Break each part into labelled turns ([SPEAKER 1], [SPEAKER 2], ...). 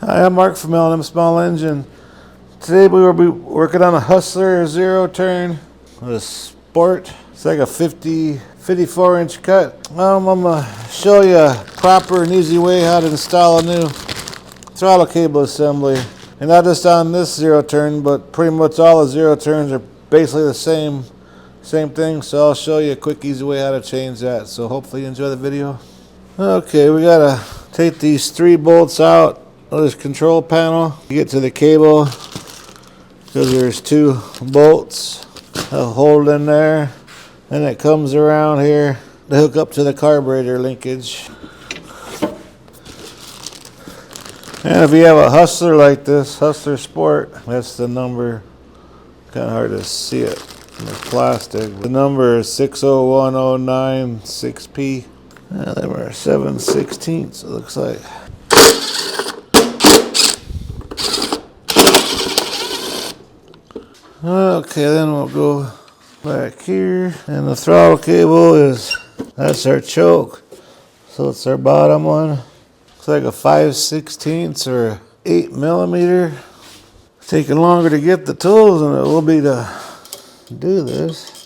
[SPEAKER 1] Hi, I'm Mark from L&M Small Engine. Today we will be working on a Hustler zero turn with a Sport. It's like a 54-inch cut. I'm going to show you a proper and easy way how to install a new throttle cable assembly. And not just on this zero turn, but pretty much all the zero turns are basically the same thing. So I'll show you a quick, easy way how to change that. So hopefully you enjoy the video. Okay, we gotta take these 3 bolts out of this control panel. You get to the cable because there's 2 bolts that hold in there. Then it comes around here to hook up to the carburetor linkage. And if you have a Hustler like this, Hustler Sport, that's the number. Kind of hard to see it in the plastic. The number is 601096P. They were 7/16, it looks like. Okay, then we'll go back here. And the throttle cable that's our choke. So it's our bottom one. Looks like a 5/16 or 8mm. It's taking longer to get the tools than it will be to do this.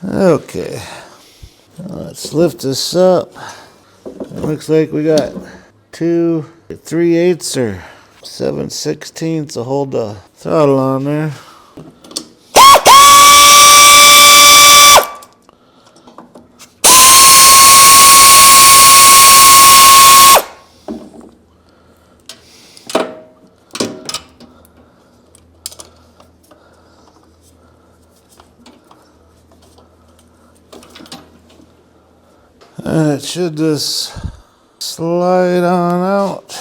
[SPEAKER 1] Okay, let's lift this up. It looks like we got 2 3/8 or 7/16 to hold the throttle on there. And it should just slide on out.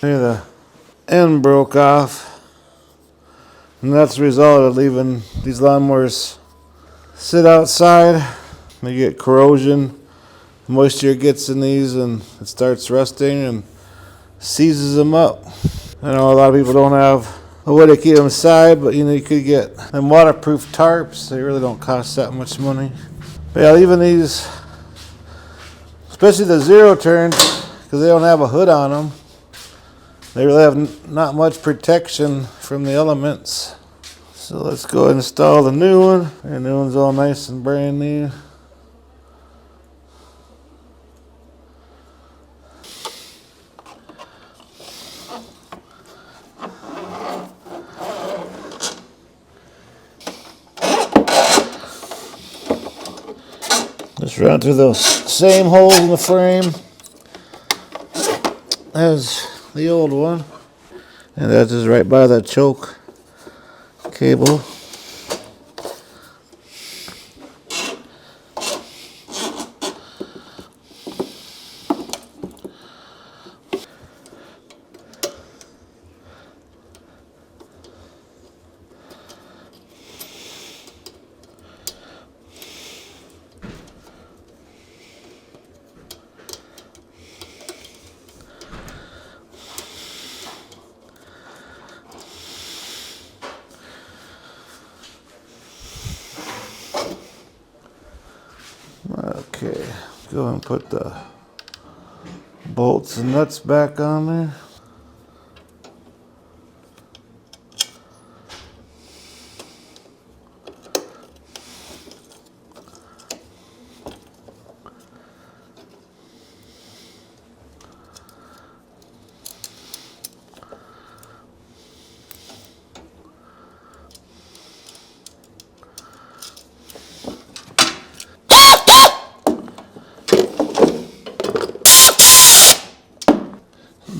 [SPEAKER 1] Here the end broke off. And that's the result of leaving these lawnmowers sit outside. They get corrosion. Moisture gets in these and it starts rusting and seizes them up. I know a lot of people don't have a way to keep them inside, but you could get them waterproof tarps. They really don't cost that much money. But yeah, even these, especially the zero turns, because they don't have a hood on them, they really have not much protection from the elements. So let's go and install the new one. The new one's all nice and brand new. Just run through those same holes in the frame as the old one. And that is right by the choke cable. Okay, go and put the bolts and nuts back on there.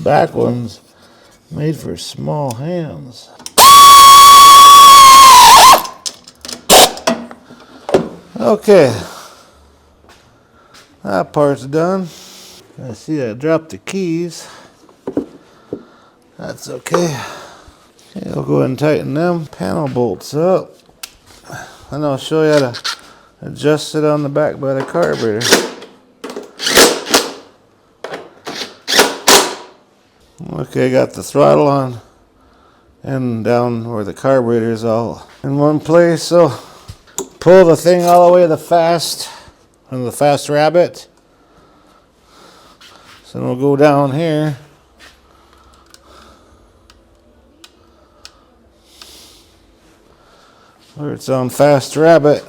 [SPEAKER 1] Back ones made for small hands. Okay, That part's done. I see I dropped the keys. That's okay. Okay, I'll go ahead and tighten them panel bolts up. And I'll show you how to adjust it on the back by the carburetor. Okay, got the throttle on and down where the carburetor is all in one place. So pull the thing all the way to the fast rabbit. So then we'll go down here. Where it's on fast rabbit.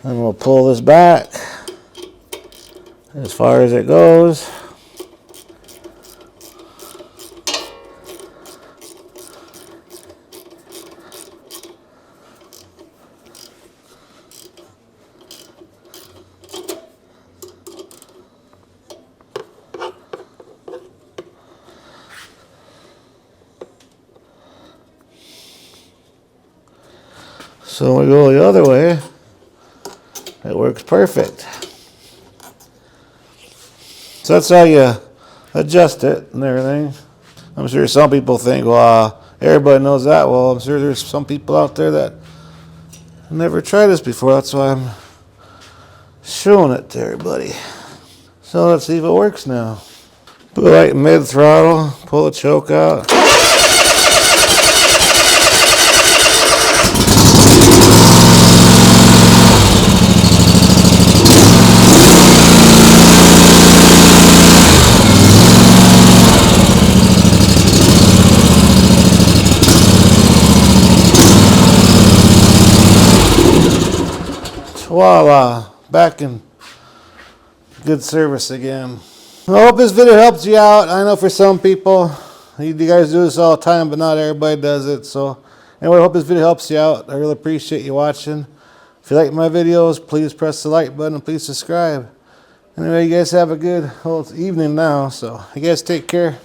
[SPEAKER 1] And we'll pull this back as far as it goes. So we go the other way. It works perfect. So that's how you adjust it and everything. I'm sure some people think, well, everybody knows that. Well, I'm sure there's some people out there that never tried this before. That's why I'm showing it to everybody. So let's see if it works now. Put it right mid-throttle, pull the choke out. Voila, back in good service again. I hope this video helps you out. I know for some people, you guys do this all the time, but not everybody does it. So anyway, I hope this video helps you out. I really appreciate you watching. If you like my videos, please press the like button and please subscribe. Anyway, you guys have a good evening now. So you guys take care.